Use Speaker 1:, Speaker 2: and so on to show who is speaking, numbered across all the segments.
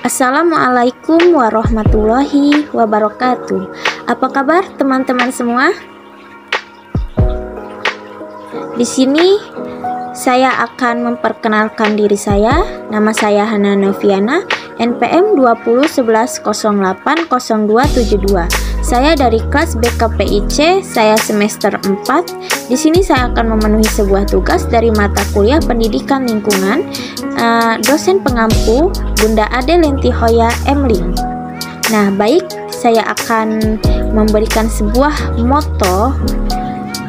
Speaker 1: Assalamualaikum warahmatullahi wabarakatuh. Apa kabar teman-teman semua? Di sini saya akan memperkenalkan diri saya. Nama saya Hana Noviana, NPM 2011080272. Saya dari kelas BKPIC, saya semester 4. Di sini saya akan memenuhi sebuah tugas dari mata kuliah Pendidikan Lingkungan, dosen pengampu Bunda Ade Lentihoya Emling. Nah, baik, saya akan memberikan sebuah moto,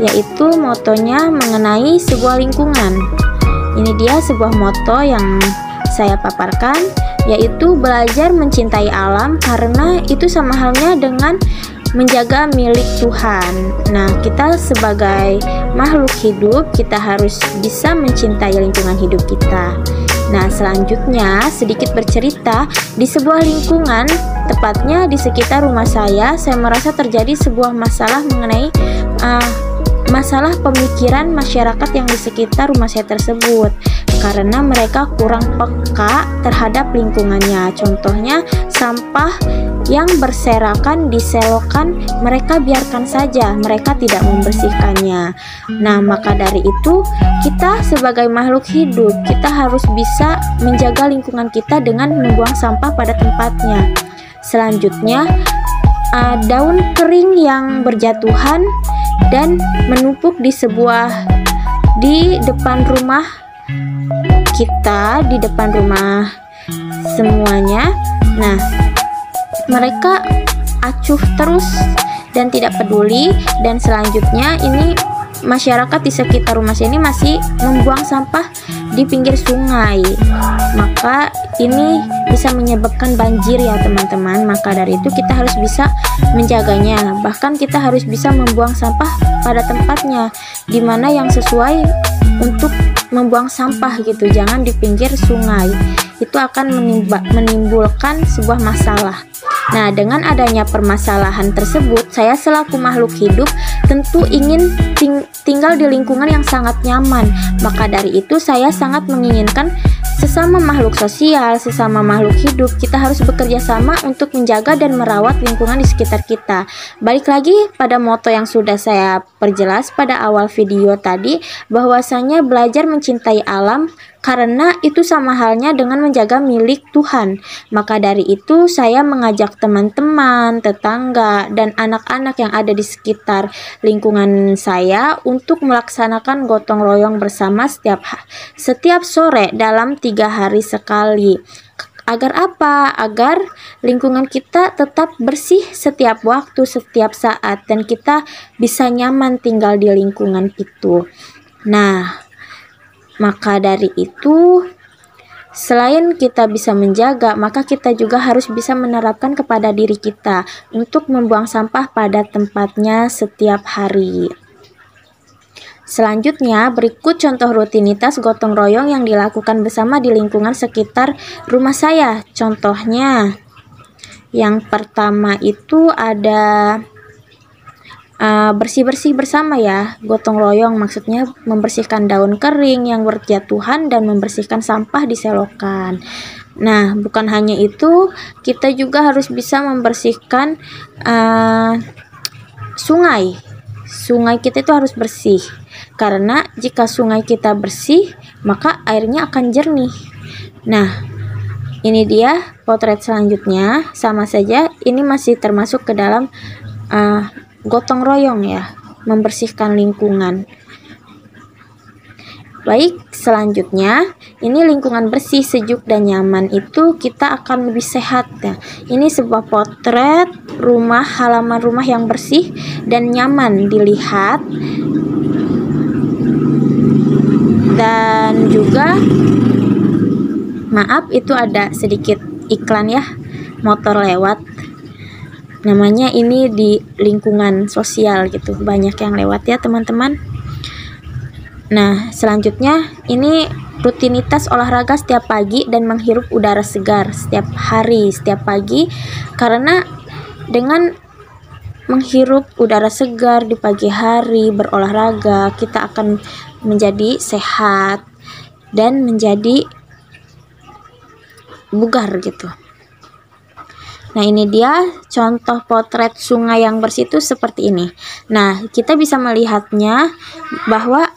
Speaker 1: yaitu motonya mengenai sebuah lingkungan. Ini dia sebuah moto yang saya paparkan, yaitu belajar mencintai alam, karena itu sama halnya dengan menjaga milik Tuhan. Nah, kita sebagai makhluk hidup, kita harus bisa mencintai lingkungan hidup kita. Nah, selanjutnya sedikit bercerita. Di sebuah lingkungan, tepatnya di sekitar rumah saya merasa terjadi sebuah masalah mengenai masalah pemikiran masyarakat yang di sekitar rumah saya tersebut, karena mereka kurang peka terhadap lingkungannya. Contohnya, sampah yang berserakan di selokan mereka biarkan saja, mereka tidak membersihkannya. Nah, maka dari itu kita sebagai makhluk hidup, kita harus bisa menjaga lingkungan kita dengan membuang sampah pada tempatnya. Selanjutnya, daun kering yang berjatuhan dan menumpuk di depan rumah kita, di depan rumah semuanya. Nah, mereka acuh terus dan tidak peduli. Dan selanjutnya, ini masyarakat di sekitar rumah saya ini masih membuang sampah di pinggir sungai. Maka ini bisa menyebabkan banjir ya teman-teman. Maka dari itu kita harus bisa menjaganya. Bahkan kita harus bisa membuang sampah pada tempatnya, dimana yang sesuai untuk membuang sampah gitu, jangan di pinggir sungai. Itu akan menimbulkan sebuah masalah. Nah, dengan adanya permasalahan tersebut, saya selaku makhluk hidup tentu ingin tinggal di lingkungan yang sangat nyaman. Maka dari itu saya sangat menginginkan sesama makhluk sosial, sesama makhluk hidup, kita harus bekerja sama untuk menjaga dan merawat lingkungan di sekitar kita. Balik lagi pada moto yang sudah saya perjelas pada awal video tadi, bahwasanya belajar mencintai alam, karena itu sama halnya dengan menjaga milik Tuhan. Maka dari itu saya mengajak teman-teman, tetangga, dan anak-anak yang ada di sekitar lingkungan saya untuk melaksanakan gotong royong bersama setiap sore dalam 3 hari sekali. Agar apa? Agar lingkungan kita tetap bersih setiap waktu, setiap saat, dan kita bisa nyaman tinggal di lingkungan itu. Nah, maka dari itu, selain kita bisa menjaga, maka kita juga harus bisa menerapkan kepada diri kita untuk membuang sampah pada tempatnya setiap hari. Selanjutnya, berikut contoh rutinitas gotong royong yang dilakukan bersama di lingkungan sekitar rumah saya. Contohnya, yang pertama itu ada bersih-bersih bersama ya. Gotong royong maksudnya membersihkan daun kering yang berjatuhan dan membersihkan sampah di selokan. Nah, bukan hanya itu, kita juga harus bisa membersihkan sungai. Sungai kita itu harus bersih, karena jika sungai kita bersih, maka airnya akan jernih. Nah, ini dia potret selanjutnya. Sama saja, ini masih termasuk ke dalam gotong royong ya, membersihkan lingkungan. Baik, selanjutnya ini lingkungan bersih, sejuk, dan nyaman itu kita akan lebih sehat ya. Ini sebuah potret halaman rumah yang bersih dan nyaman dilihat. Dan juga maaf, itu ada sedikit iklan ya, motor lewat. Namanya ini di lingkungan sosial gitu, banyak yang lewat ya teman-teman. Nah, selanjutnya ini rutinitas olahraga setiap pagi dan menghirup udara segar setiap hari, setiap pagi. Karena dengan menghirup udara segar di pagi hari, berolahraga, kita akan menjadi sehat dan menjadi bugar gitu. Nah, ini dia contoh potret sungai yang bersih itu seperti ini. Nah, kita bisa melihatnya bahwa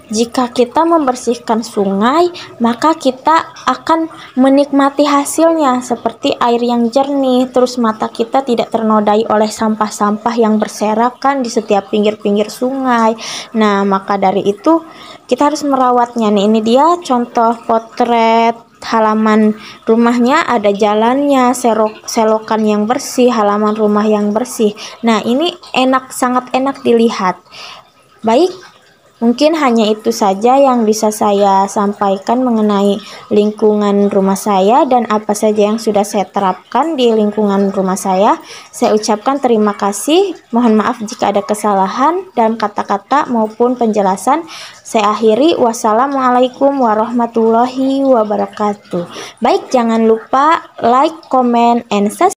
Speaker 1: jika kita membersihkan sungai, maka kita akan menikmati hasilnya seperti air yang jernih, terus mata kita tidak ternodai oleh sampah-sampah yang berserakan di setiap pinggir-pinggir sungai. Nah, maka dari itu kita harus merawatnya. Nih, ini dia contoh potret halaman rumahnya, ada jalannya, selokan yang bersih, halaman rumah yang bersih. Nah, ini sangat enak dilihat. Baik, mungkin hanya itu saja yang bisa saya sampaikan mengenai lingkungan rumah saya dan apa saja yang sudah saya terapkan di lingkungan rumah saya. Saya ucapkan terima kasih. Mohon maaf jika ada kesalahan dalam kata-kata maupun penjelasan. Saya akhiri. Wassalamualaikum warahmatullahi wabarakatuh. Baik, jangan lupa like, comment, and subscribe.